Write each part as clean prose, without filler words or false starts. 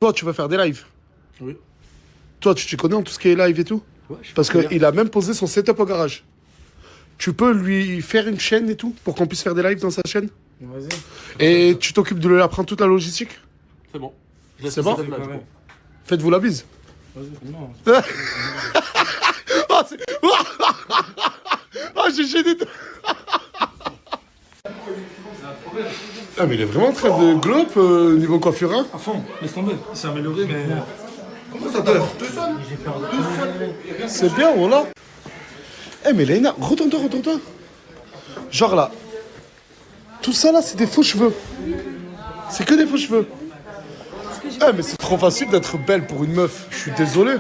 Toi, tu vas faire des lives. Oui. Toi, tu connais en tout ce qui est live et tout? Ouais, Parce qu'il a même posé son setup au garage. Tu peux lui faire une chaîne et tout pour qu'on puisse faire des lives dans sa chaîne? Vas-y. Et tu t'occupes de lui apprendre toute la logistique? C'est bon. C'est bon? Faites-vous la bise. Vas-y. Non. Ah, c'est... Ah, j'ai gêné. Ah, mais il est vraiment en train de globe niveau coiffure, hein? À fond, laisse tomber. Il s'est amélioré, mais. Comment ça dort tout seul? J'ai peur de C'est bien, voilà. Eh, mais Léna, retourne-toi, retourne-toi. Genre là, tout ça là, c'est des faux cheveux. C'est que des faux cheveux. Eh, mais c'est trop facile d'être belle pour une meuf. Je suis désolé.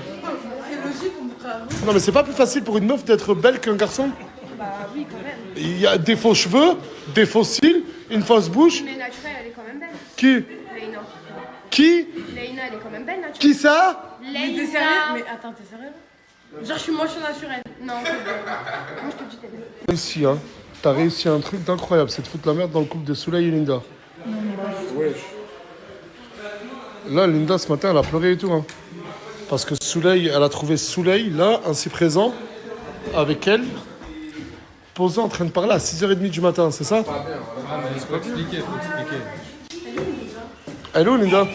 Non, mais c'est pas plus facile pour une meuf d'être belle qu'un garçon? Bah oui, quand même. Il y a des faux cheveux, des faux cils, une fausse bouche. Mais naturelle, elle est quand même belle. Qui? Leïna. Qui? Leïna, elle est quand même belle, naturelle. Qui ça? Leïna. Mais t'es sérieux? Mais attends, t'es sérieux? Genre, je suis moche au naturel. Non, t'es belle. Moi, je te dis, t'es belle. Réussi, hein. T'as réussi un truc d'incroyable, c'est de foutre la merde dans le couple de Souley et Linda. Là, Linda, ce matin, elle a pleuré et tout, hein. Parce que Souley, elle a trouvé Souley, là, ainsi présent, avec elle, posé en train de parler à 6h30 du matin, c'est ça? Faut expliquer. Elle est où, Linda?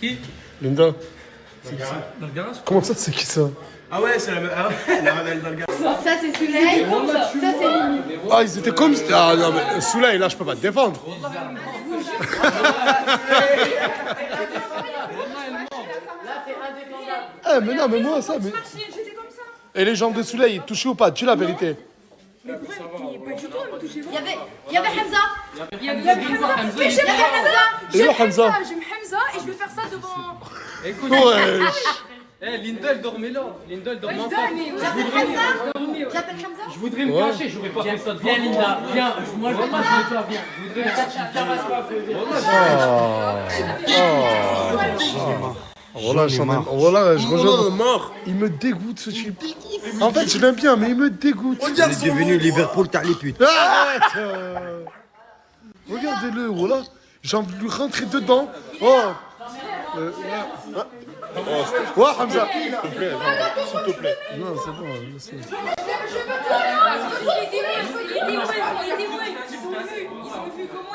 Qui? Linda. Dans le garage? Comment ça, c'est qui ça? Ah ouais, c'est la même. Ah ouais, la rebelle dans le gars. Ça, c'est Soleil. Ça, c'est Lily. Ah, ils étaient comme... Ah non, mais Souley, là, je peux pas te défendre. Eh, mais non, mais moi, ça... Mais... J'étais comme ça. Et les jambes de Souley, touchées ou pas? Dis la vérité. Pas du tout, elle me touchait. Il y avait Hamza. Il y a Hamza. Mais j'aime Hamza. Et où, Hamza? J'aime Hamza et je vais faire ça devant. Écoute, Ouais. Linda elle dormait là. Linda elle dormait en face. J'appelle Hamza. J'appelle Hamza. Je voudrais me cacher, j'aurais pas fait ça devant. Viens Linda, viens. Moi je veux pas de toi, viens. Je voudrais me cacher. Voilà, voilà, je rejoins. Mort. Il me dégoûte ce type. En fait, je l'aime bien, mais il me dégoûte. Il est devenu Liverpool, t'as les putes. Arrête regardez-le, voilà. J'ai envie de lui rentrer dedans. Oh ouais, Hamza. S'il te plaît, s'il te plaît. Non, c'est bon, merci.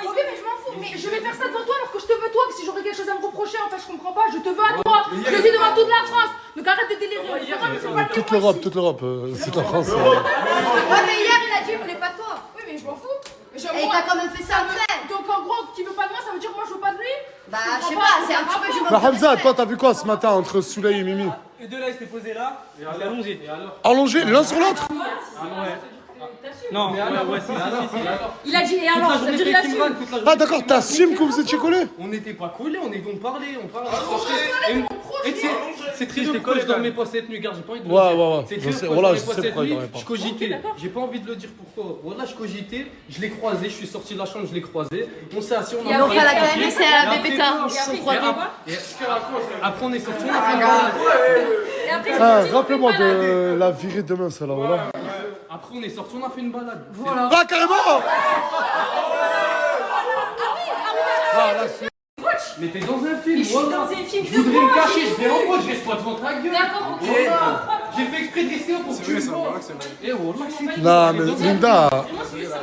Ok, mais je m'en fous. Mais je vais faire ça devant toi alors que je te veux toi. Que si j'aurais quelque chose à me reprocher, en fait, je comprends pas. Je te veux à toi. Je le dis devant toute la France. Donc arrête de délirer. Toute l'Europe, c'est la France. Ouais, mais hier, il a dit, il voulait pas de toi. Oui, mais je m'en fous. Et t'as quand même fait ça après. Donc en gros, qui veut pas de moi, ça veut dire que moi je veux pas de lui? Bah, je sais pas, c'est un petit peu du Bah, Hamza, toi, t'as vu quoi ce matin entre Souley et Mimi? Les deux là ils s'étaient posés là, et allongés. Allongés l'un sur l'autre? Non, ouais, si. Il a dit, et alors, ça veut dire il assume. Ah, d'accord, t'assumes que vous étiez collés? On n'était pas collés, on parlait, on parlait. Et tu sais, c'est triste, quand je dormais pas cette nuit, regarde, j'ai pas envie de le dire. Ouais. C'est Je triste, sais, quand voilà, je je dormais sais pas pourquoi il cette dormait nuit, pas. je cogitais. J'ai pas envie de le dire pourquoi. Voilà, je cogitais, je l'ai croisé, je suis sorti de la chambre, je l'ai croisé. On s'est assis, on a Ils ont fait la KMS, c'est à la BBK. Ils se sont croisés. Après, on est sorti, on a fait une balade. Ah, rappelez-moi de la virée demain, ça là, voilà. Après, on est sorti, on a fait une balade. Voilà. Ah, carrément! Mais t'es dans un film, Je suis dans un film je voudrais me cacher, je vais en mode, je reste pas devant ta gueule. D'accord, ok. J'ai fait exprès de rester pour que tu me vois. Eh, wallah, c'est Non, mais Linda,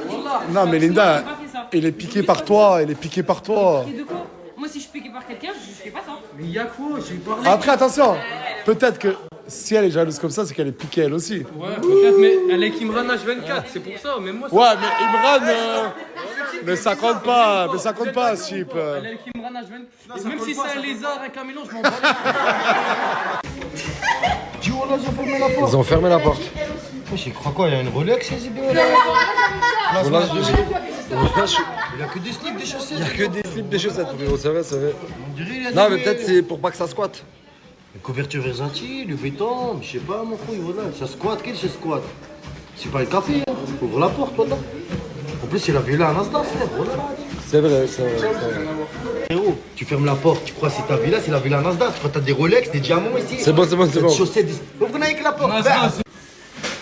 Wallah. non, mais Linda, elle est piquée par toi, elle est piquée par toi. Et de quoi? Moi, si je suis piqué par quelqu'un, je fais pas ça. Mais y'a quoi? J'ai parlé. Après, attention, peut-être que si elle est jalouse comme ça, c'est qu'elle est piquée elle aussi. Ouais, peut-être, mais elle est avec Imran H24, c'est pour ça, mais moi. Ouais, mais Imran, mais ça compte pas, Chip. Elle est avec Imran H24. Même si c'est un lézard, un caméléon, je m'en bats. Ils ont fermé la porte. Je crois quoi, il y a une Rolex ici, bro? Il y a que des slips, des chaussettes. Il y a que des slips, des chaussettes, frérot, c'est vrai. On dirait, il a Non, des- mais peut-être c'est pour pas que ça squatte. Une couverture Versace, le béton, je sais pas, mon couille, voilà. Ça squatte, qu'est-ce que ça squatte? C'est pas le café, hein. Ouvre la porte, voilà. En plus, il a vu là un instant, frère, voilà. C'est vrai. Frérot, tu fermes la porte, tu crois que c'est ta villa, c'est la villa Nasdaq. Tu crois que t'as des Rolex, des diamants ici. C'est bon. Des chaussettes, des... Ouvre avec la porte.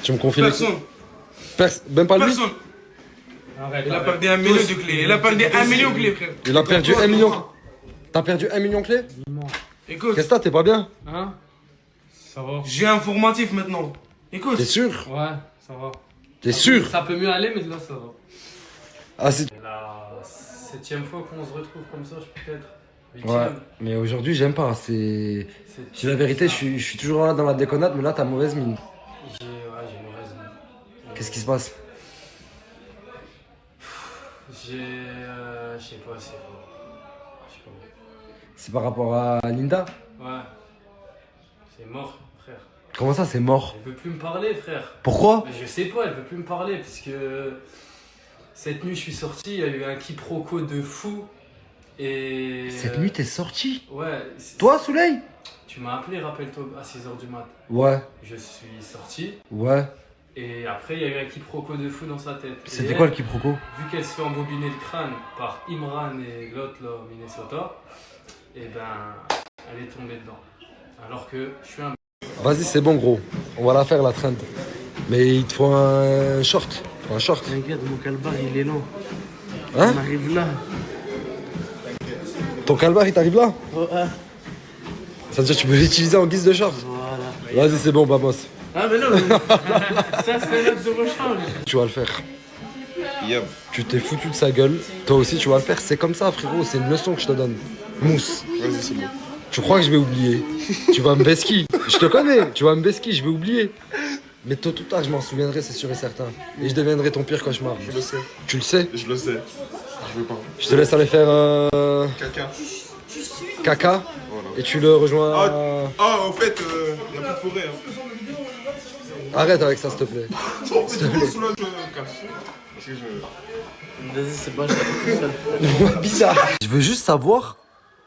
Tu me confies les... Personne. Même pas lui. Personne. Il a perdu 1 million de clés. Il a perdu 1 million de clés, frère. Il a perdu 1 million. T'as perdu 1 million clés? Écoute, Qu'est-ce que t'as, t'es pas bien? Hein? Ça va. j'ai informatif maintenant. Écoute. T'es sûr? Ouais, ça va. T'es sûr? Ça peut mieux aller, mais là, ça va. Ah, c'est. C'est la 7e fois qu'on se retrouve comme ça, peut-être. Ouais, mais aujourd'hui, j'aime pas. C'est la vérité, je suis toujours là dans la déconnade, mais là, t'as mauvaise mine. J'ai mauvaise mine. Qu'est-ce qui se passe? Je sais pas. C'est par rapport à Linda? Ouais. C'est mort, frère. Comment ça, c'est mort? Elle veut plus me parler, frère. Pourquoi? Mais je sais pas, elle veut plus me parler, parce que cette nuit, je suis sorti, il y a eu un quiproquo de fou. Et. Cette nuit, t'es sorti? Ouais. Toi, Soleil? Tu m'as appelé, rappelle-toi, à 6h du mat. Ouais, Je suis sorti, ouais. et après, il y a eu un quiproquo de fou dans sa tête. C'était Et quoi elle, le quiproquo? Vu qu'elle se fait embobiner le crâne par Imran et l'autre, là, au Minnesota, et ben, elle est tombée dedans. Alors que je suis un. Vas-y, c'est bon, gros. On va la faire, la trend. Mais il te faut un short. Un short. Regarde, mon calbar, il est long. Hein? On arrive là. Ton calbar, il t'arrive là? Oh, ah. Ça veut dire que tu peux l'utiliser en guise de short? Voilà. Vas-y, c'est bon, Bamos. Ah, mais non, ça, c'est notre de rechange. Tu vas le faire. Tu t'es foutu de sa gueule. Toi aussi, tu vas le faire. C'est comme ça, frérot. C'est une leçon que je te donne. Mousse. Vas-y, c'est bon. Tu crois que je vais oublier? Tu vas me vesquiller. Je te connais. Tu vas me vesquiller, je vais oublier. Mais tôt ou tard, je m'en souviendrai, c'est sûr et certain. Et je deviendrai ton pire cauchemar. Je le sais. Tu le sais? Je le sais. Je veux pas. Je te laisse aller faire Caca. caca. Voilà. Et tu le rejoins. Ah, en fait, il n'y a plus de forêt. Hein. Arrête avec ça, s'il te plaît. S'il te plaît. Sous la cache. Parce que je. Vas-y, c'est bon, je suis tout seul. Bizarre. Je veux juste savoir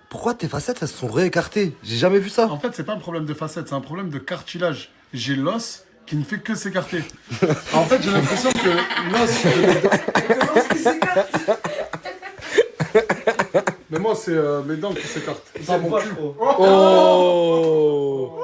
pourquoi tes facettes elles se sont réécartées. J'ai jamais vu ça. En fait, c'est pas un problème de facettes, c'est un problème de cartilage. J'ai l'os qui ne fait que s'écarter. En fait, j'ai l'impression que l'os. Mais moi, c'est mes dents qui s'écartent. Pas mon cul. Oh.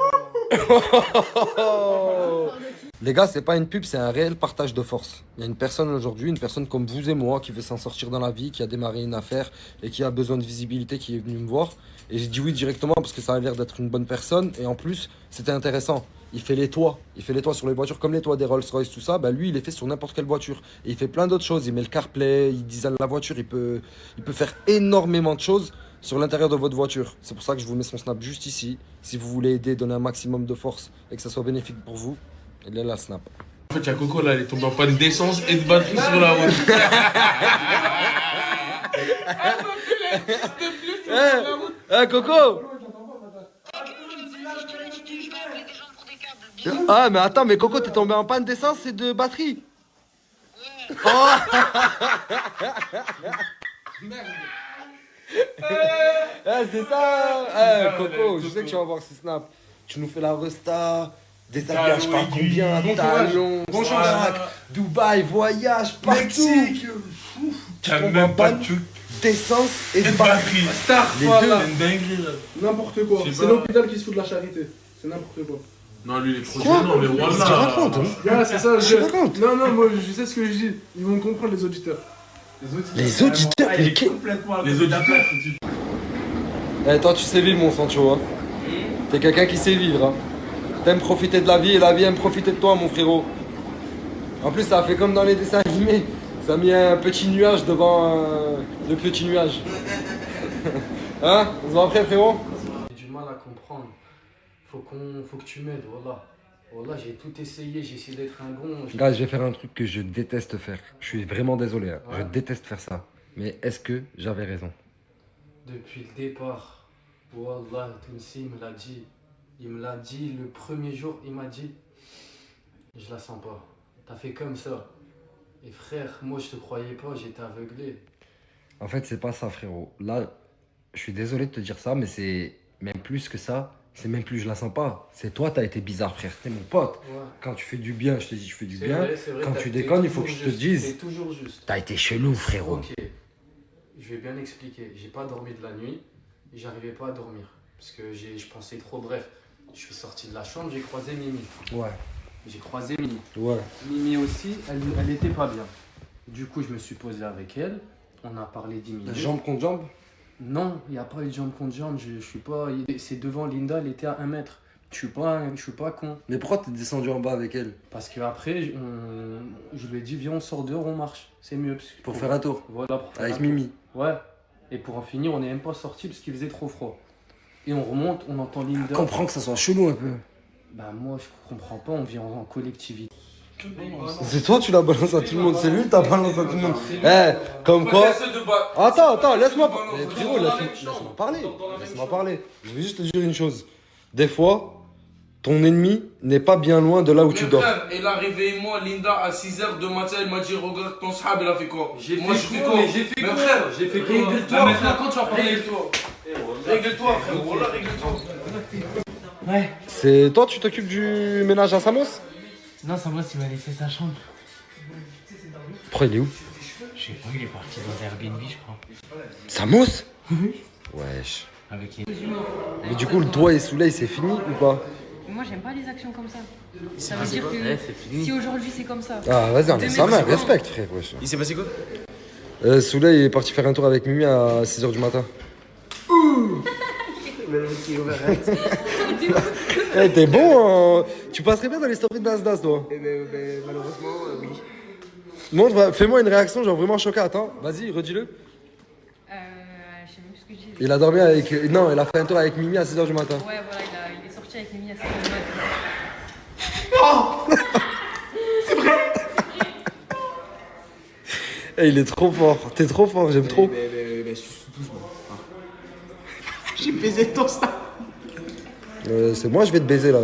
Les gars, c'est pas une pub, c'est un réel partage de force. Il y a une personne aujourd'hui, une personne comme vous et moi, qui veut s'en sortir dans la vie, qui a démarré une affaire et qui a besoin de visibilité, qui est venu me voir. Et j'ai dit oui directement parce que ça a l'air d'être une bonne personne. Et en plus, c'était intéressant. Il fait les toits. Il fait les toits sur les voitures comme les toits des Rolls-Royce, tout ça. Bah lui, il est fait sur n'importe quelle voiture. Et il fait plein d'autres choses. Il met le CarPlay, il design la voiture. Il peut faire énormément de choses sur l'intérieur de votre voiture. C'est pour ça que je vous mets son snap juste ici. Si vous voulez aider, donner un maximum de force et que ça soit bénéfique pour vous, il est là, snap. En fait, il y a Coco là, elle est tombée en panne d'essence et de batterie sur la route. Coco! Ah, mais attends, mais Coco, t'es tombé en panne d'essence et de batterie? Oh! C'est ça! Coco, je sais que tu vas voir ce snap. Tu nous fais la resta, des habits, je sais pas combien, talons, sac, Dubaï, voyage, partout! Tu tombes en panne d'essence et de batterie. Les deux. C'est une dinguerie là. N'importe quoi. Je sais C'est pas. l'hôpital qui se fout de la charité. C'est n'importe quoi. Non, lui, il est trop Quoi? gênant, mais Qu'est-ce que tu racontes, hein? Voilà, c'est ça. Je raconte. Non, non, moi je sais ce que je dis. Ils vont comprendre, les auditeurs. Les auditeurs, mais Les auditeurs. Eh, toi, tu sais vivre, mon Sancho, hein. T'es quelqu'un qui sait vivre, hein. T'aimes profiter de la vie et la vie aime profiter de toi, mon frérot. En plus, ça a fait comme dans les dessins animés. Ça a mis un petit nuage devant le petit nuage. Hein? On se voit après, frérot? J'ai du mal à comprendre. Faut que tu m'aides, voilà. Voilà, j'ai tout essayé, j'ai essayé d'être un bon. Gars, je vais faire un truc que je déteste faire. Je suis vraiment désolé, hein. Ouais. Je déteste faire ça. Mais est-ce que j'avais raison? Depuis le départ, Wallah, Tounsi, il me l'a dit. Il me l'a dit le premier jour, il m'a dit, je la sens pas. T'as fait comme ça. Et frère, moi je te croyais pas, j'étais aveuglé. En fait, c'est pas ça, frérot. Là, je suis désolé de te dire ça, mais c'est même plus que ça. C'est même plus, je la sens pas. C'est toi, t'as été bizarre, frère. T'es mon pote. Ouais. Quand tu fais du bien, je te dis, je fais du C'est bien. vrai, c'est vrai, Quand t'as tu été déconnes, il faut que toujours je te juste, dise. t'es toujours juste. T'as été chelou, frérot. Ok, je vais bien expliquer. J'ai pas dormi de la nuit et j'arrivais pas à dormir. Parce que je pensais trop, bref. Je suis sorti de la chambre, j'ai croisé Mimi. Ouais, J'ai croisé Mimi. ouais. Mimi aussi, elle était pas bien. Du coup, je me suis posé avec elle. On a parlé 10 minutes. Jambe contre jambe? Non, il n'y a pas eu de jambe contre jambe. Je suis pas. C'est devant Linda, elle était à 1 mètre. Je suis pas con. Mais pourquoi t'es descendu en bas avec elle? Parce qu'après, je lui ai dit, viens, on sort dehors, on marche. C'est mieux. Pour faire un tour. Voilà, pour faire Avec un tour. Mimi. Ouais. Et pour en finir, on n'est même pas sorti parce qu'il faisait trop froid. Et on remonte, on entend Linda. Je comprends que ça soit chelou un peu. Bah, moi, je comprends pas, on vit en collectivité. C'est toi, tu la balances à tout le monde. C'est lui, t'as balancé à tout le monde. Eh, comme quoi. Attends, laisse-moi parler. Frérot, laisse-moi parler. Laisse-moi parler. Je vais juste te dire une chose. Des fois, ton ennemi n'est pas bien loin de là où tu dors. Frère, il a réveillé moi, Linda, à 6h du matin, il m'a dit, regarde ton sahab, il a fait quoi? Moi, je fais quoi? Mais frère, j'ai fait quoi? Règle-toi, maintenant, quand tu vas parler, règle-toi. Règle-toi, frère, voilà, règle-toi. Ouais. C'est toi, tu t'occupes du ménage à Samos? Non, c'est moi qui m'a laissé sa chambre. Pourquoi il est où? Je sais pas, il est parti dans Airbnb, je crois. Samos? Wesh. Avec les... Mais du coup, le toit et Soleil, c'est fini ou pas? Moi, j'aime pas les actions comme ça. Ça veut dire que si aujourd'hui c'est comme ça. Ah, vas-y, on est sa mère, respecte, frère, wesh. Il s'est passé quoi? Soleil est parti faire un tour avec Mimi à 6h du matin. Eh, t'es bon, hein. Tu passerais bien dans les stories de Nasdaq, toi. Malheureusement, oui. Montre, fais-moi une réaction, genre vraiment choquée. Attends, vas-y, redis-le. Je sais même plus ce que je dis. Il a dormi avec. Non, il a fait un tour avec Mimi à 6h du matin. Ouais, voilà, il est sorti avec Mimi à 7h du matin. Eh, il est trop fort, t'es trop fort, j'aime trop. Mais doucement. J'ai baisé ton ça. C'est moi, je vais te baiser là.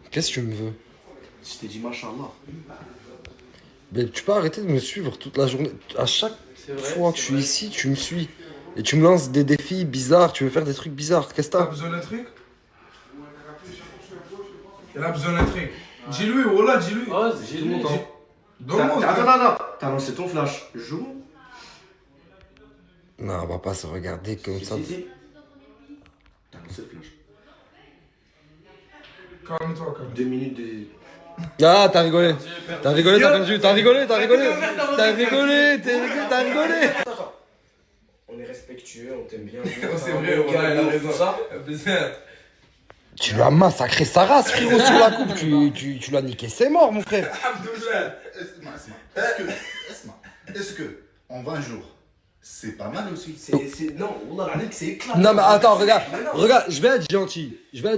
Qu'est-ce que tu me veux? Je t'ai dit machallah. Mais tu peux arrêter de me suivre toute la journée. À chaque fois que je suis ici, tu me suis. Et tu me lances des défis bizarres, tu veux faire des trucs bizarres. Qu'est-ce que T'as t'as? besoin d'un truc? Il a besoin d'un truc. Dis-lui, voilà, dis-lui. Oh, j'ai Tout le lu. monde. Donne-moi. Attends. T'as lancé ton flash. Joue. Non, on va pas se regarder comme ça. Si. T'as lancé le flash. Calme-toi, calme. 2 minutes de. Ah, t'as rigolé. T'as rigolé, t'as perdu. T'as rigolé. On est respectueux, on t'aime bien. C'est vrai, voilà, il a raison. Ça. Tu lui as massacré sa race, frérot, sur la coupe. Tu l'as niqué, c'est mort, mon frère. Est-ce que en 20 jours, c'est pas mal aussi? Non, on a dit que c'est éclaté. Non, mais attends, regarde, je vais être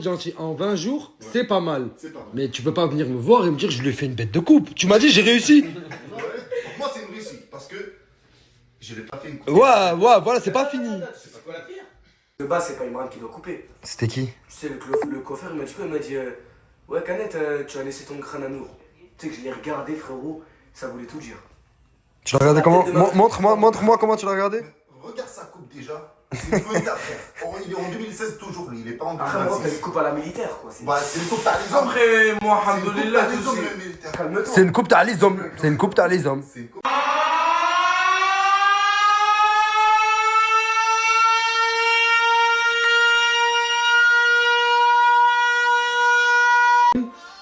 gentil. En 20 jours, c'est pas mal. C'est pas mal. Mais tu peux pas venir me voir et me dire je lui ai fait une bête de coupe. Tu m'as dit j'ai réussi. Ouais. Pour moi, c'est une réussite parce que je l'ai pas fait une coupe. Ouais, voilà, c'est pas fini. C'est pas quoi la pire? De base, c'est pas Imran qui doit couper. C'était qui? Tu sais, le coiffeur, il m'a dit quoi? Il m'a dit ouais, Canette, tu as laissé ton crâne à Nour. Tu sais que je l'ai regardé, frérot, ça voulait tout dire. Tu l'as regardé comment? Montre-moi comment tu l'as regardé. Regarde sa coupe déjà. C'est une bonne affaire. Il est en 2016 toujours, lui. Il est pas en Après, moi, t'as 2026. une coupe à la militaire, quoi. Bah, c'est une coupe t'as les hommes. Après, moi, C'est une coupe alhamdoulilah, t'as les tout hommes, de le suite. militaire. Calme-toi. C'est une coupe t'as les hommes. C'est une coupe t'as les hommes. C'est une coupe.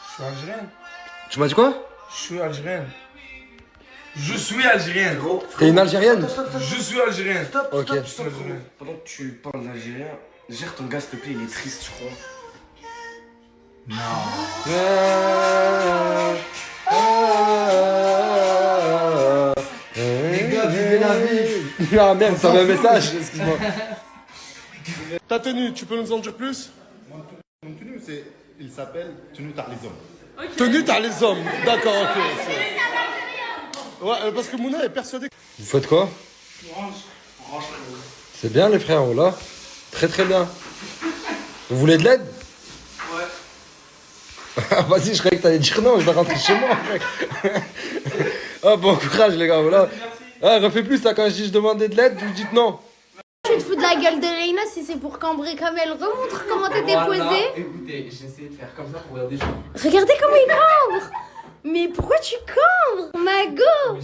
Je suis algérien. Tu m'as dit quoi? Je suis algérien. Je suis algérien. T'es une Algérienne? Je suis algérien. Ok. Stop, frérot. Pendant que tu parles d'Algérien, gère ton gars, s'il te plaît, il est triste, je crois. Les gars, vivez la vie. Ah merde, t'avais un message, excuse-moi. Ta tenue, tu peux nous en dire plus? Mon tenue, il s'appelle tenue t'as les hommes. Tenue, t'as les hommes. D'accord, ok. Ouais, parce que Mouna est persuadé que... Vous faites quoi? C'est bien les frères, là. Très très bien. Vous voulez de l'aide? Ouais. Vas-y, je croyais que t'allais dire non, je vais rentrer chez moi, mec. Ah, bon courage les gars, voilà. Ah, refais plus ça, quand je dis je demandais de l'aide, vous dites non. Tu te fous de la gueule de Reina si c'est pour cambrer comme elle. Remontre comment t'étais posée. Écoutez, j'essaie de faire comme ça pour regarder. Regardez comment il cambre. Mais pourquoi tu cambres, Mago?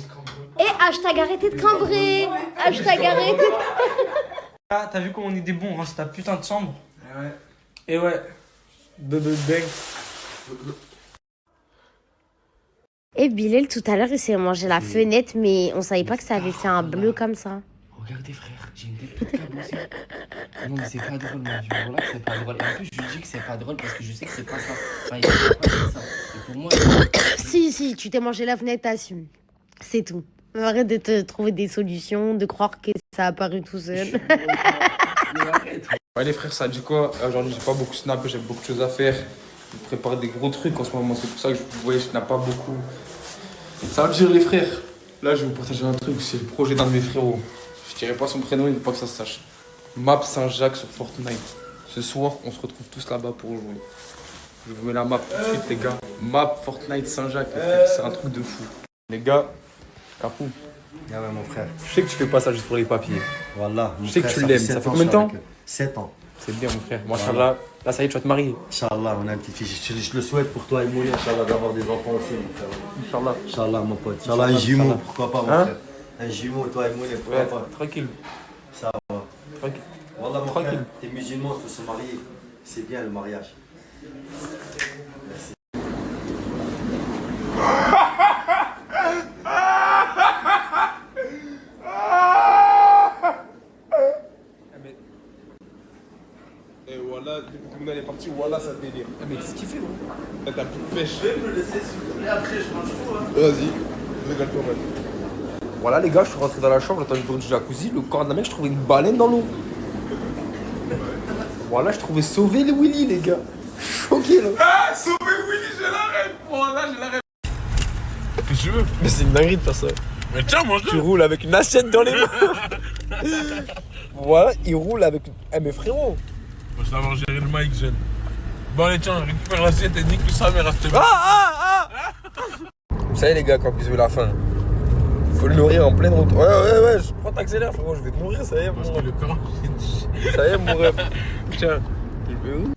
Et hashtag arrêtez de cambrer. Hashtag arrêtez de... Ah, t'as vu comment on est des bons, on range ta putain de chambre. Ouais. Et ouais. Bang. Et Bilal, tout à l'heure, il s'est mangé la fenêtre, mais on savait pas que ça avait fait un bleu comme ça. Regardez frère, j'ai une tête toute cabossée. Non mais c'est pas drôle ma vie, voilà c'est pas drôle. Et en plus je lui dis que c'est pas drôle parce que je sais que c'est pas ça. Enfin, il faut pas faire ça. Et pour moi... Si, tu t'es mangé la fenêtre, t'assumes. C'est tout. Arrête de te trouver des solutions, de croire que ça a apparu tout seul. Ouais les frères, ça dit quoi? Aujourd'hui j'ai pas beaucoup snappé, j'ai beaucoup de choses à faire. Je prépare des gros trucs en ce moment, c'est pour ça que vous voyez, je n'ai pas beaucoup. Ça veut dire les frères. Là je vais vous partager un truc, c'est le projet d'un de mes frérots. Je dirais pas son prénom, il ne veut pas que ça se sache. Map Saint-Jacques sur Fortnite. Ce soir, on se retrouve tous là-bas pour jouer. Je vous mets la map tout de suite les gars. Map Fortnite Saint-Jacques, les frères, c'est un truc de fou. Les gars, Capou. Ah ouais mon frère. Je sais que tu fais pas ça juste pour les papiers. Voilà. Je sais que tu l'aimes. Ça fait combien de temps? 7 ans. C'est bien mon frère. Moi, Inch'Allah, là ça y est, tu vas te marier. Inch'Allah, on a une petite fille. Je le souhaite pour toi et Moulin, Inch'Allah, d'avoir des enfants aussi mon frère. Inch'Allah. Inch'Allah mon pote. Inch'Allah, un jumeau, pourquoi pas mon frère. Un jumeau, toi et Moulin, pourquoi pas. Tranquille. Ça va. Tranquille. Voilà mon Tranquille. frère, t'es musulman, il faut se marier. C'est bien le mariage. Merci. Et voilà, depuis que Mouna est parti, voilà ça délire. Mais qu'est-ce qu'il fait gros? T'as plus de pêche. Je vais me le laisser s'il te plaît, après je mange tout. Hein. Vas-y, régale-toi man. Voilà les gars, je suis rentré dans la chambre, attends, je du jacuzzi, le corps d'un mec, je trouvais une baleine dans l'eau. Voilà, je trouvais sauver le Willy les gars. Choqué là. Ah, sauver Willy, j'ai la rêve. Voilà, j'ai la rêve. Qu'est-ce que tu veux? Mais c'est une dinguerie de faire ça. Mais tiens, mange. Tu roules avec une assiette dans les mains. Voilà, il roule avec... Eh mais frérot. Moi je t'avais géré le mic, jeune. Bon allez tiens, récupère l'assiette et nique tout ça, mais reste bien. Vous savez les gars, quand vous avez la faim, faut le nourrir en pleine route. Ouais, je prends t'accélère frérot, je vais te nourrir, ça y est. Parce que le corps... Ça y est mon rêve. Tiens. Je vais où?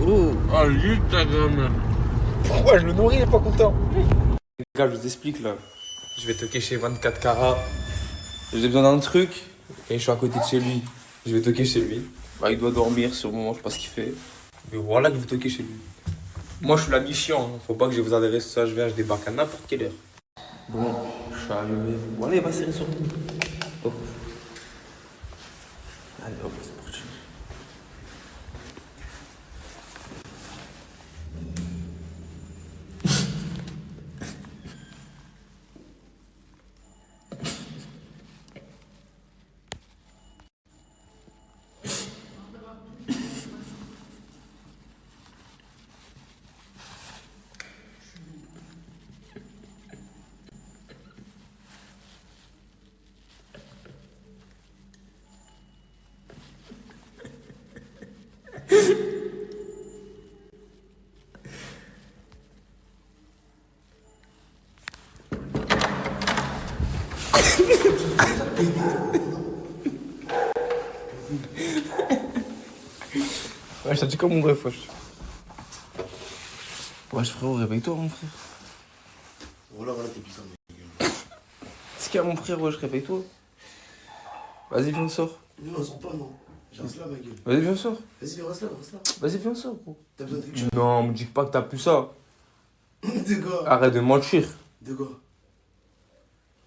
Oh, juste ta grand-mère. Pourquoi je le nourris, il est pas content. Les gars, je vous explique là. Je vais toquer chez 24 carats. J'ai besoin d'un truc et je suis à côté de chez lui. Je vais toquer chez lui. Bah, il doit dormir sur le moment, je sais pas ce qu'il fait. Mais voilà que je vais toquer chez lui. Moi, je suis l'ami chiant. Hein. Faut pas que je vous adresse ça, je débarque à n'importe quelle heure. Bon, je suis arrivé. Voilà, il va serrer sur nous. Hop. Allez, hop, c'est parti. Ouais, je t'ai dit comme mon bref, wesh. Wesh, frérot, réveille-toi, mon frère. Voilà, t'es bizarre. Qu'est-ce qu'il y a, mon frère, wesh, réveille-toi. Vas-y, viens, sors. Non, on sort pas, non. Reste là, ma gueule. Vas-y, viens, sors. Vas-y, reste là, reste là. Vas-y, viens, sors, gros. T'as besoin de quelque chose? Non, me dis pas que t'as plus ça. De quoi? Arrête de mentir. De quoi?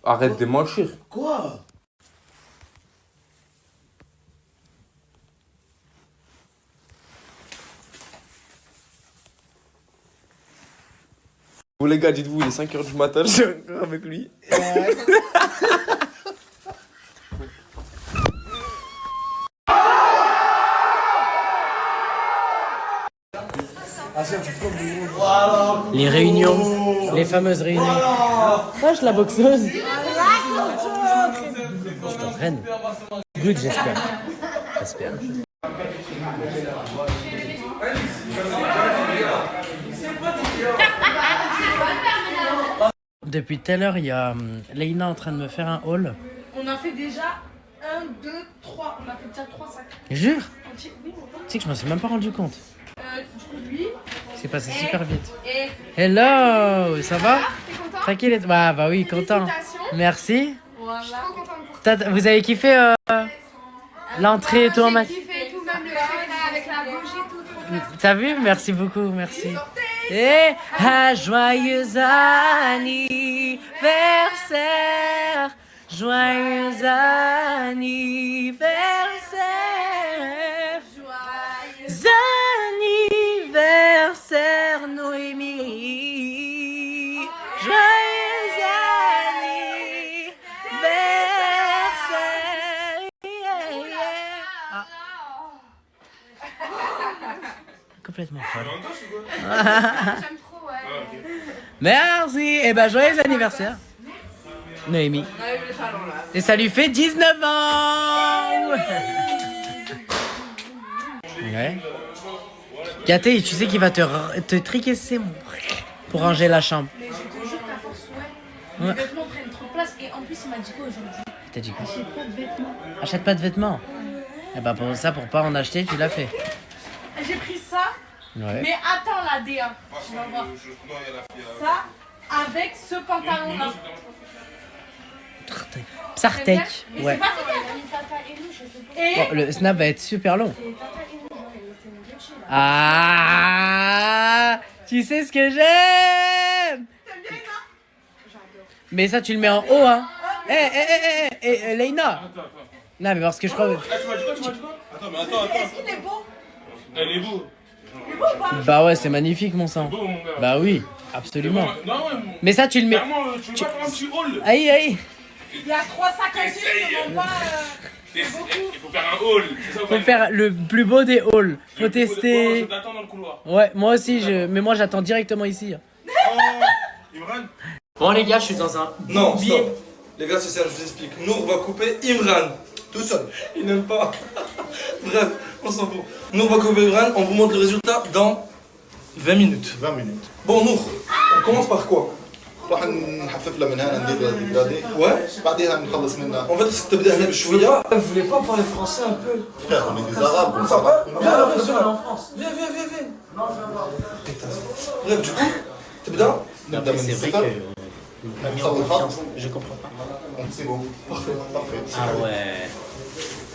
Arrête de mentir. Quoi? Bon les gars, dites-vous, il est 5h du matin, je suis encore avec lui. Les réunions, les fameuses réunions. Wesh, la boxeuse. Tu t'entraînes? Good, j'espère. J'espère. Depuis tout à l'heure, il y a Leïna en train de me faire un haul. On a fait déjà 1, 2, 3. On a fait déjà 3 sacs. Jure? Oui, Tu sais que je m'en suis même pas rendu compte. du coup, lui. C'est passé super vite. Et Hello, ça va? t'es content? Tranquille. Bah oui, content. Félicitations. Merci. Voilà. Je suis trop contente pour toi. Vous avez kiffé l'entrée et tout en match? J'ai kiffé tout, même le truc là avec la bougie, tout. T'as vu? Merci beaucoup, merci. Sortez. Et un joyeux anniversaire. Joyeux anniversaire. Joyeux anniversaire, Noémie. Joyeux anniversaire. Complètement folle. J'aime trop, ouais. Merci. Et ben joyeux anniversaire. Noémie. Et ça lui fait 19 ans. Ouais. Gaté, tu sais qu'il va te tricasser pour ranger la chambre. Mais je te jure qu'à force, Ouais. les vêtements prennent trop de place. Et en plus, il m'a dit quoi aujourd'hui? T'as dit quoi? Achète pas de vêtements. Achète pas de vêtements. Et bah pour ça, pour pas en acheter, tu l'as fait. J'ai pris ça. Ouais. Mais attends la DA. Tu vas voir. Ça avec ce pantalon-là. Psartek. Mais Ouais. c'est pas fait Tata Elou, je sais pas. Bon, le snap va être super long. Ah, tu sais ce que j'aime. Mais ça, tu le mets en haut, hein. Leïna. Non, mais parce que je crois. Tu m'as dit quoi? Attends, mais attends. Est-ce qu'il est beau? Elle est beau. Il est beau ou pas? Bah ouais, c'est magnifique, mon sang. Beau, mon gars. Bah oui, absolument. Non, ouais, Mais ça, tu le mets. clairement, tu veux pas faire un petit haul? Aïe. Il y a 3 sacs à suivre, on va. Il faut faire un haul. C'est ça ou Faut pas? faire le plus beau des halls. Faut tester. Je t'attends dans le couloir. Ouais, moi aussi, mais moi j'attends directement ici. Imran? Bon les gars, je suis dans un Non, bourbier. stop. Les gars, c'est ça, je vous explique. Nour va couper Imran. Tout seul. Il n'aime pas. Bref, on s'en fout. Nour va couper Imran, on vous montre le résultat dans 20 minutes. 20 minutes. Bon, Nour, on commence par quoi? راح نحفف لها من هنا ندير الديكرادي Ouais. بعدين نخلص منها. En fait, c'est que t'as بشوية. Vous voulez pas parler français un peu? Frère, on est des arabes. on Ça va? s'en Viens, viens. Bref, du coup, تبدأ؟ نبدا من C'est vrai الصفر. que m'a mis en confiance. Je comprends pas. C'est bon. Parfait. Ah ouais.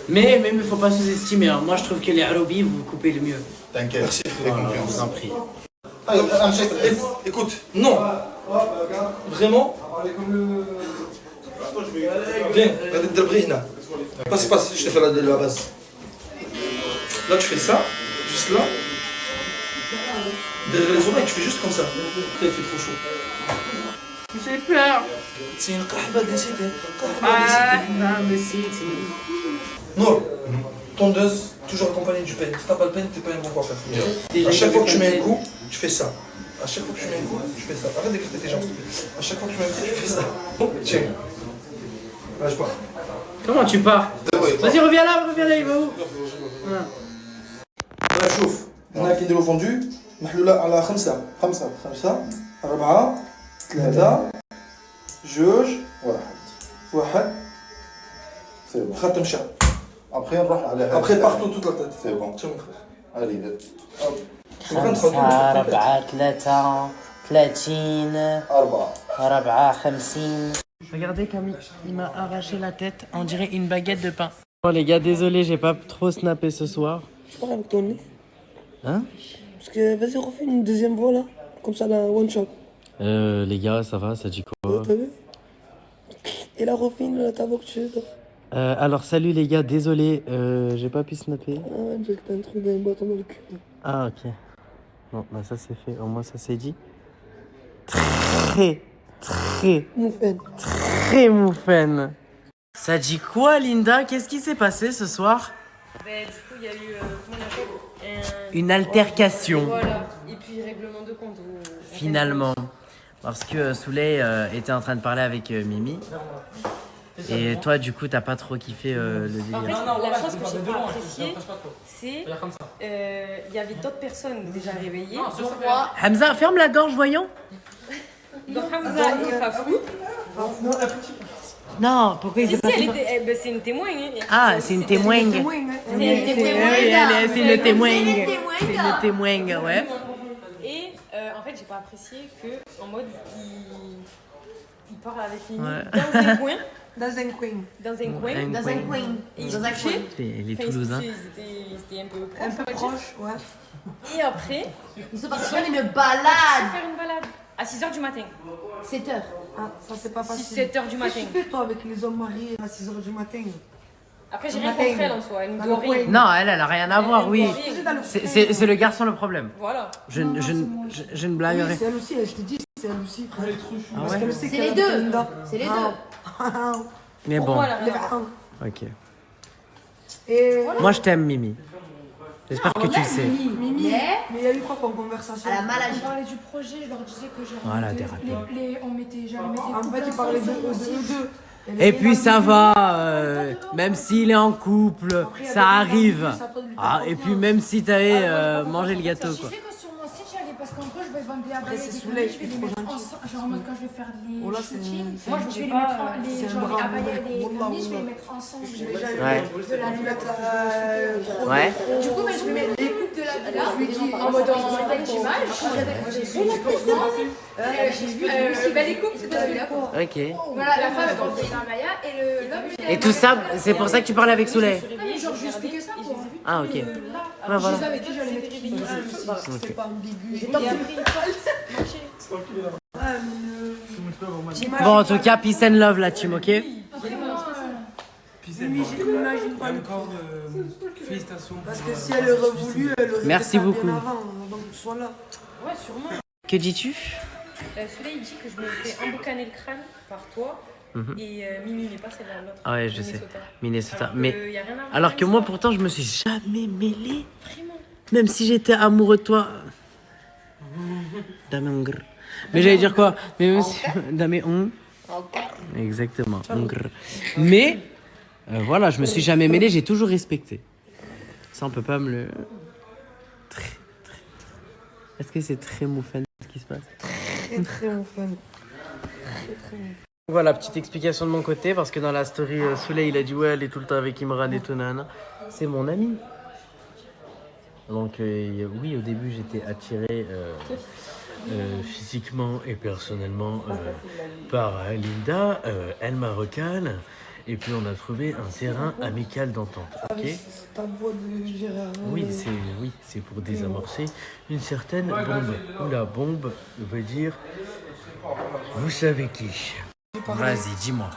Mais faut pas sous-estimer. Hein. Moi je trouve que les Arabi vous coupez le mieux. T'inquiète. Fais Voilà, je confiance. vous en prie. اهم شيء Écoute, non. Vraiment. Viens, regarde le bris là. Passe, je te fais la base. Là, tu fais ça, juste là. Derrière les oreilles, tu fais juste comme ça. Il fait trop chaud. J'ai peur. C'est une kahba densité. Non, tondeuse, toujours accompagnée du peigne. Si t'as pas le peigne, t'es pas un bon coiffeur. À chaque fois que tu mets un coup, tu fais ça. À chaque fois que tu mets un coup, tu fais ça. Arrête d'écarter tes jambes, s'il te plaît. À chaque fois que tu mets un coup, tu fais ça. Tiens. Là, je pars. Comment tu pars? Vas-y, reviens là, il va où? Là, شوف. هنا كيديروا فوندو محلولة على 5 4 3 2 1 C'est bon. ختم شعر. Après نروح على Après, partout toute la tête. C'est bon. Tiens, mon frère. Allez. 5 4 3 30 4 50. Regardez comme il m'a arraché la tête, on dirait une baguette de pain. Bon les gars, désolé, j'ai pas trop snappé ce soir. Je parle avec ton nez. Hein? Parce que vas-y, refais une deuxième voix là. Comme ça, la one shot. Les gars, ça va, ça dit quoi? T'as vu? Et la refais ta voix que tu veux. Alors salut les gars, désolé, j'ai pas pu snapper. Ah, j'ai que t'as un truc dans une boîte dans le cul. Ah ok. Non, bah ça c'est fait, au moins ça c'est dit. Très mouffaine. Ça dit quoi Linda? Qu'est-ce qui s'est passé ce soir? Du coup, il y a eu, comment on appelle Une altercation. Voilà, et puis règlement de compte. Finalement. Parce que Souley était en train de parler avec Mimi. Et toi, du coup, t'as pas trop kiffé le délire. En fait, la chose que j'ai pas appréciée, c'est il y avait d'autres personnes déjà réveillées. Dont moi. Hamza, ferme la gorge, voyons. Donc Hamza et Fafou. Non, pourquoi il s'est passé? C'est une témoin. Hein. Ah, c'est une témoigne. C'est le témoigne. C'est le témoigne, ouais. Et en fait, j'ai pas apprécié que en mode il parle avec Mimi Ouais. dans un coin Dans un coin. Dans un coin. Un Dans coin. un coin. Et ils Dans se un touchaient. coin. Les Enfin, Toulousains. C'était un peu proche. Un peu on va dire. proche, ouais. Et après, Ils sont partis sont faire une partis balade. faire une balade. À 6h du matin. 7h. Ah, ça c'est pas facile. 6-7h du matin. Qu'est-ce que tu fais toi avec les hommes mariés à 6h du matin? Après, j'ai rien contre elle en soi. Elle nous Dans doit le coin. rien. Non, elle a rien à voir, oui. Dans le C'est le garçon le problème. Voilà. Je ne blaguerai. Oui, c'est elle aussi, je te dis, c'est elle aussi, frère. Ah Parce ouais qu'elle sait C'est qu'elle les a deux. Belinda. C'est les Ah. deux. Mais Pour bon, moi, elle a rien Les à voir. frères. ok. Et Moi, je t'aime, Mimi. J'espère que tu le sais. Mimi, Mais mais il y a eu quoi comme conversation? à la maladie. On parlait du projet, je leur disais que genre, Voilà, on thérapie. j'allais mettre les En couples fait, il parlait de ensemble aussi. eux deux. Et puis ça va, même s'il est en couple, ça arrive. Ah, et puis même si t'avais mangé le gâteau, Je quoi. sais que sur mon site, j'allais parce qu'en gros, je vais vendre des Après, abayas c'est et des Souley, je vais les trop mettre gentil. ensemble. Genre en mode quand je vais faire les Oh là, c'est- shootings, c'est- moi je je sais vais les pas, mettre les c'est un genre les bravo, abayas et les Wallah, camis, je vais les Wallah. mettre ensemble. Je Ouais. vais de la villa. Ouais. Du coup, ben, je vais mettre les coupes de la villa en mode en belle image. J'ai vu les coupes de la villa. Ok. Voilà, la femme elle porte une abaya et l'homme il Et tout ça, c'est pour ça que tu parlais avec Souley. Non, mais genre, je lui expliquais ça quoi. Ah, ok. Ouais, Je voilà. savais que j'allais mettre une C'est pas ambigu. Bon, en tout cas, peace and love, la team, ok? Mimi, j'imagine pas le Encore, félicitations. Parce que si elle aurait voulu, elle aurait Merci fait ça beaucoup. bien avant, donc sois là. Ouais, sûrement. Que dis-tu? Soleil dit que je me fais emboucaner le crâne par toi. Mhm. Et Mimi, mais pas celle-là, l'autre. Ah ouais, je sais. Minnesota. Alors que, Mais y a rien à voir alors avec que ça. moi, pourtant, je me suis jamais mêlé. Vraiment. Même si j'étais amoureux de toi. Damengr. Mais j'allais dire quoi? Mais même si... Damengr. Exactement. Ngr. Mais voilà, je me suis jamais mêlé, j'ai toujours respecté. Ça, on peut pas me le. Est-ce que c'est très moufan ce qui se passe? Très très mon fun. Voilà, petite explication de mon côté, parce que dans la story, Souley, il a dit ouais, elle est tout le temps avec Imran et tout, nana. C'est mon ami. Donc oui, au début, j'étais attiré physiquement et personnellement par Linda, elle marocaine. Et puis on a trouvé un terrain amical d'entente. Ok. C'est ta voix de Gérard. Oui, c'est pour désamorcer une certaine bombe. Ou la bombe veut dire vous savez qui. Vas-y, dis-moi.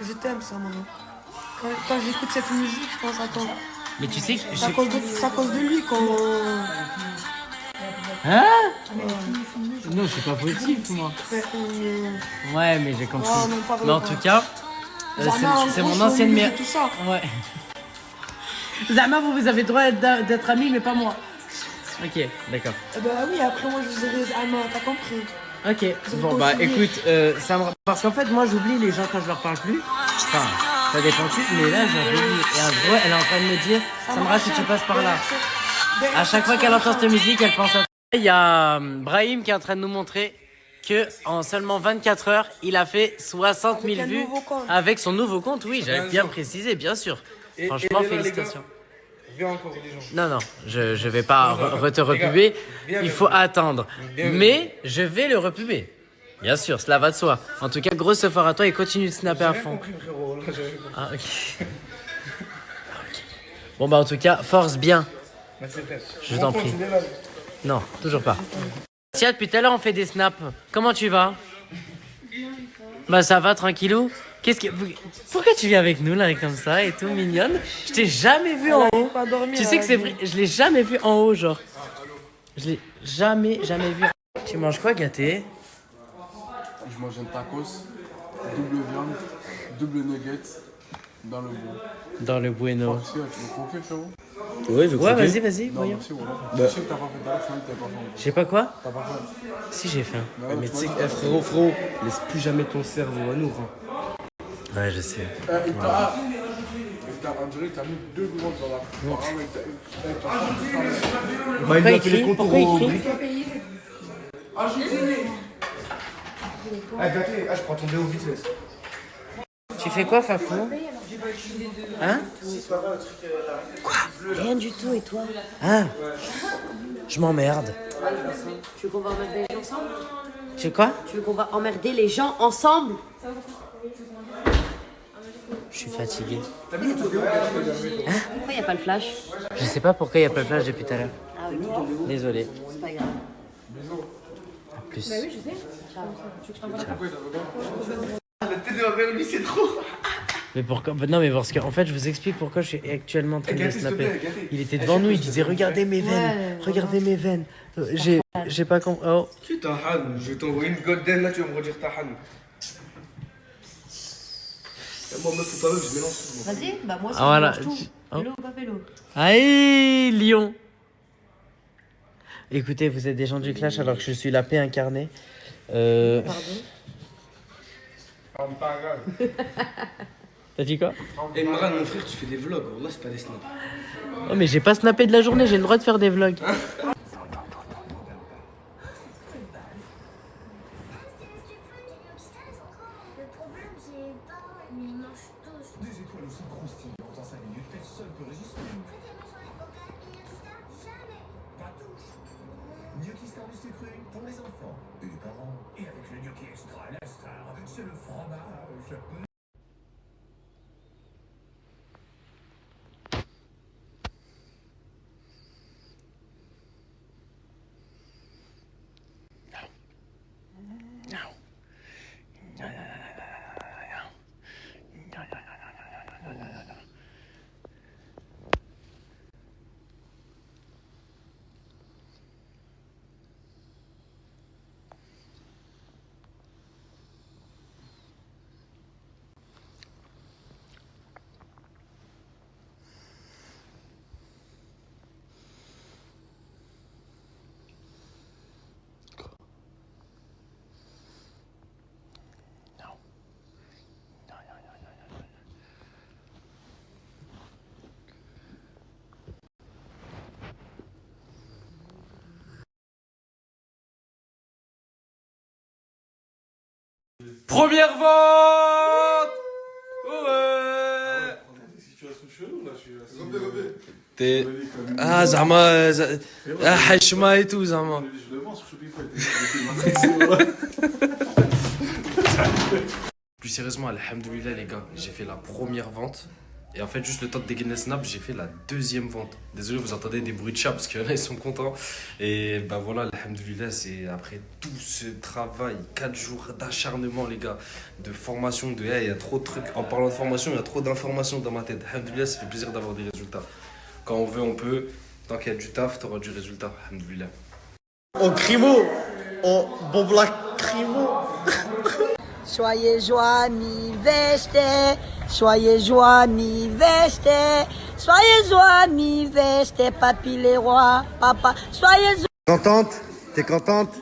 Je t'aime ça, maman. Quand j'écoute cette musique, je pense à toi. Mais tu sais que C'est à cause de lui qu'on... Hein? Non, c'est pas positif, moi. Ouais, mais j'ai compris. Ouais, on en parle Mais en pas. tout cas, c'est mon ancienne mère. Tout ça. Ouais. Zama, vous avez le droit d'être amis, mais pas moi. Ok, d'accord. Eh ben oui, après moi je dirais Alma, t'as compris. Ok, bon bah écoute, ça me... parce qu'en fait moi j'oublie les gens quand je leur parle plus. Enfin, ça dépend de mais là j'ai oublié. Et en gros, elle est en train de me dire, Samra, si tu passes par là. À chaque fois qu'elle entend cette musique, elle pense à... Il y a Brahim qui est en train de nous montrer que en seulement 24 heures, il a fait 60 000 vues avec son nouveau compte. Oui, j'avais bien précisé, bien sûr. Franchement, félicitations. Encore les gens. Non, je vais pas te repuber. Il faut attendre. Mais je vais le repuber. Bien sûr, cela va de soi. En tout cas, grosse effort à toi et continue de snapper à fond. Ah, ok. Bon, bah, en tout cas, force bien. Je t'en prie. Non, toujours pas. Tiens, depuis tout à l'heure, on fait des snaps. Comment tu vas? Bah, ça va, tranquillou. Pourquoi tu viens avec nous là comme ça et tout mignonne? Je t'ai jamais vu en haut. Tu sais que c'est vrai, je l'ai jamais vu en haut genre. Je l'ai jamais vu. Tu manges quoi, gâté? Je mange un tacos, double viande, double nuggets dans le bout. Dans le bueno. Tu veux croquer, frérot? Ouais, vas-y, Non, voyons. merci, voilà. Bah. Je sais que t'as pas fait d'arrêt, sinon t'as pas faim. Je sais pas quoi? T'as pas faim. Si, j'ai faim. Ouais, Mais tu sais que, frérot, laisse plus jamais ton cerveau à nous. Hein. Ouais, je sais. On dirait que t'as mis 2 secondes dans la... Bah, il a fait les contours au briques. Ah, gâté, je prends ton déo vite fait. Tu fais quoi, Fafou? Hein? Quoi? Rien du tout, et toi? Ah, je m'emmerde. Tu veux qu'on va emmerder les gens ensemble? Tu sais quoi? Tu veux qu'on va emmerder les gens ensemble? Je suis fatigué. Pourquoi il n'y a pas le flash? Je sais pas pourquoi il n'y a pas le flash depuis tout à l'heure. Ah oui, Désolé. c'est pas grave. À plus. Bah oui, je sais. Ciao. Tu veux que je t'envoie La tête de ma mère, lui, c'est trop. Mais pourquoi? Non, mais parce qu'en fait, je vous explique pourquoi je suis actuellement en train de le snapper. Il était devant nous, il disait regardez mes veines, regardez mes veines. J'ai pas compris. Oh. Qui ta Han? Je vais t'envoyer une golden là, tu vas me redire ta Han. Moi, meuf ou pas meuf, je mélange. Vas-y, bah moi, c'est Ah, voilà. tout. Oh. Vélo ou pas vélo? Aïe, Lyon. Écoutez, vous êtes des gens du clash alors que je suis la paix incarnée. Pardon. T'as dit quoi? Et Maran, mon frère, tu fais des vlogs. Là, c'est pas des snaps. Oh, mais j'ai pas snappé de la journée, j'ai le droit de faire des vlogs. Des étoiles aussi croustillantes en 5 minutes, personne ne peut résister. Pas touche. Gnocchi Star du sucré pour les enfants et les parents. Et avec le gnocchi extra, la star, c'est le fromage. Première vente. Ouais. T'es... Ah, Zama... Ah, Hachma et tout, Zama. Plus sérieusement, alhamdoulilah les gars, j'ai fait la première vente. Et en fait, juste le temps de dégainer le snap, j'ai fait la deuxième vente. Désolé, vous entendez des bruits de chat parce qu'il y en a, ils sont contents. Et bah voilà, alhamdoulilah, c'est après tout ce travail, 4 jours d'acharnement, les gars, de formation, il y a trop de trucs. En parlant de formation, il y a trop d'informations dans ma tête. Alhamdoulilah, ça fait plaisir d'avoir des résultats. Quand on veut, on peut. Tant qu'il y a du taf, t'auras du résultat. Alhamdoulilah. Au crimo, au bon black crimo. Soyez joyeux, veste, soyez joyeux, veste, soyez joyeux, veste, papy les rois, papa, soyez joyeux. Contente? T'es contente?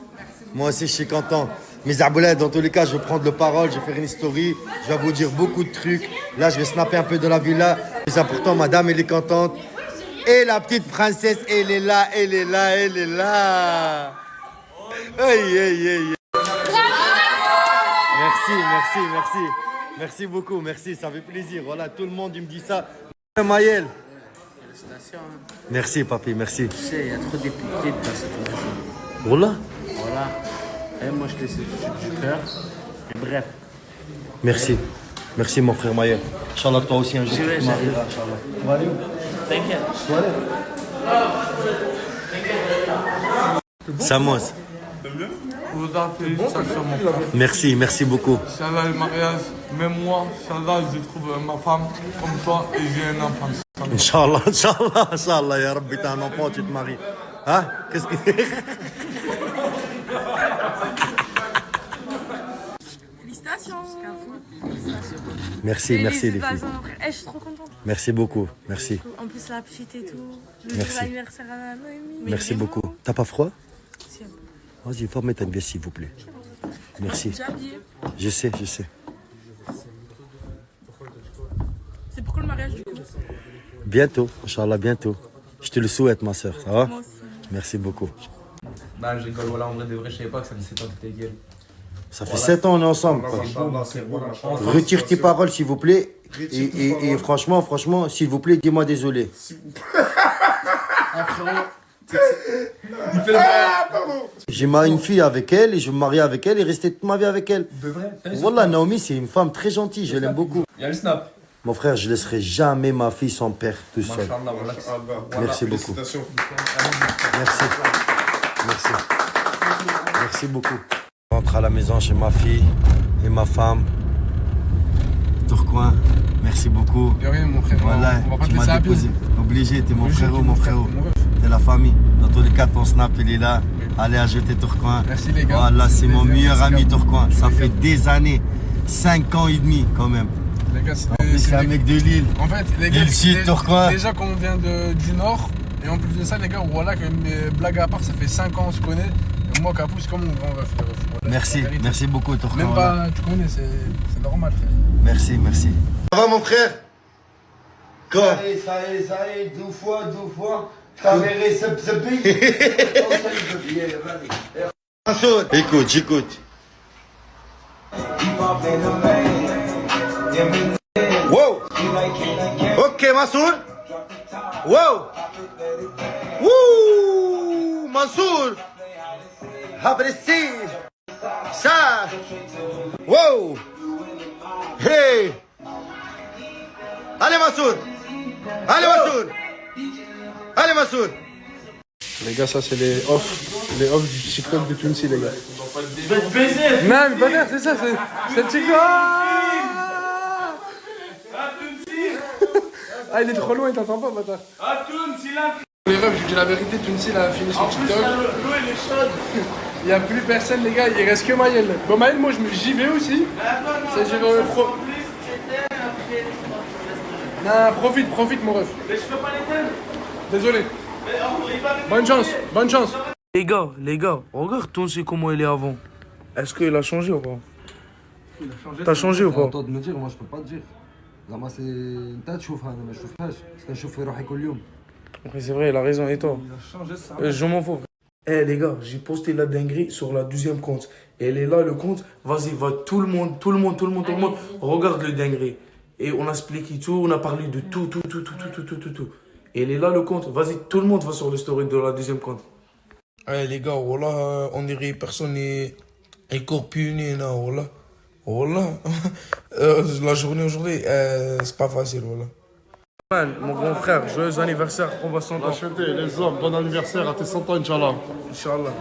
Moi aussi je suis content. Mes arbolettes, dans tous les cas, je vais prendre le parole, je vais faire une story, je vais vous dire beaucoup de trucs. Là, je vais snapper un peu de la villa. Le plus important, madame, elle est contente. Et la petite princesse, elle est là, elle est là, elle est là. Aïe, aïe, aïe. Merci, merci, merci. Merci beaucoup, merci, ça fait plaisir. Voilà, tout le monde, il me dit ça. Maël. Merci, papy, merci. Tu sais, il y a trop d'épiquetés dans cette maison. Voilà. Voilà. Et moi, je te laisse du cœur. Et bref. Merci. Merci, mon frère Maël. Inch'Allah, toi aussi, un jour, tu te marieras, Inch'Allah. T'inquiète. Samos. Vous avez félicitations, mon frère. Merci, merci beaucoup. Inch'Allah, le mariage, même moi, Inch'Allah, je trouve ma femme comme toi et j'ai un enfant. Inch'Allah, Inch'Allah, Inch'Allah, ya Rabbi, t'as un enfant, tu te maries. Hein? Qu'est-ce que... Félicitations. Merci, merci les filles. Je suis trop contente. Merci beaucoup, merci. En plus, la petite et tout. Merci. L'anniversaire à Noémie. Merci beaucoup. T'as pas froid? Si, un peu. Vas-y, faut mettre une veste, s'il vous plaît. Merci. J'ai habillé. Je sais, je sais. C'est pourquoi le mariage du coup? Bientôt, Inch'Allah, bientôt. Je te le souhaite, ma soeur, ça va? Moi aussi. Merci beaucoup. Bah, je rigole, voilà, en vrai de vrai, je savais pas que ça faisait 7 ans que t'es gay. Ça fait 7 ans, on est ensemble. Retire tes paroles, s'il vous plaît. Et franchement, s'il vous plaît, dis-moi désolé. J'ai marié une fille avec elle et je me marie avec elle et rester toute ma vie avec elle. De vrai? Wallah, Naomi, c'est une femme très gentille, je l'aime beaucoup. Il y a le snap. Mon frère, je laisserai jamais ma fille sans père tout seul. Merci beaucoup. Merci. Merci. Merci beaucoup. Je rentre à la maison chez ma fille et ma femme. Tourcoing, merci beaucoup. De rien, mon frère. Voilà, on va pas tu te m'as laisser à pied. déposé. Obligé, t'es mon Obligé, frérot, t'es mon mon frère, frérot. mon ref. T'es la famille. Dans tous les cas, ton snap, il est là. Allez ajouter Tourcoing. Merci les gars. Voilà, c'est mon Plaisir, meilleur merci, ami gars. Tourcoing. Ça Les fait gars. des années, 5 ans et demi quand même. Les gars, En plus, c'est un mec de Lille. En fait, les gars, Lille Sud, Tourcoing. déjà qu'on vient du Nord, et en plus de ça, les gars, voilà, que mes blagues à part, ça fait 5 ans on se connaît. Et moi, Capou, c'est comme mon grand ref. Voilà, Merci, c'est la vérité. merci beaucoup Tourcoing. Même voilà. pas, tu connais, c'est normal, frère. Merci, merci. Ça va mon frère? Quoi? Ça y est, 2 fois. Caméra, c'est Écoute, j'écoute. Wow! Ok, Mansour! Wow! Wouh! Mansour! Habressi! Ça! Wow! Hey! Allez, Mansour! Allez, Mansour! Allez, Mansour! Les gars, ça c'est les off du TikTok de Tunsi, les gars. Je vais te baiser. Non, mais pas c'est ça, c'est TikTok. Ah, il est trop loin, il t'entend pas, bâtard. Ah, Tunsi, là. Les refs, je vous dis la vérité, Tunsi, il a fini son TikTok. L'eau, elle est chaude. Il n'y a plus personne, les gars, il reste que Maël. Bon, Maël, moi, j'y vais aussi. C'est j'y vais Non, profite, mon ref. Mais je peux pas l'éteindre. Désolé. Bonne chance. Les gars, regarde Tunsi comment il est avant. Est-ce qu'il a changé ou pas? T'as changé ou C'est à pas? toi de me dire, moi je peux pas te dire. زعما سي انت تشوفها انا ما نشوفهاش كنشوف في روحي كل يوم. Oui, c'est vrai, il a raison, et toi? Il a changé ça. Je m'en fous. Eh les gars, j'ai posté la dinguerie sur la deuxième compte. Et elle est là, le compte. Vas-y, va tout le monde. Regarde le dinguerie. Et on a expliqué tout, on a parlé de tout. Et elle est là, le compte. Vas-y, tout le monde va sur le story de la deuxième compte. Eh les gars, voilà, on dirait personne est corpulé, là, voilà. Voilà. La journée aujourd'hui, c'est pas facile, voilà. Man, mon grand frère, joyeux anniversaire, on va s'entendre. Les hommes, bon anniversaire à tes 100 ans, Inch'Allah. Inch'Allah.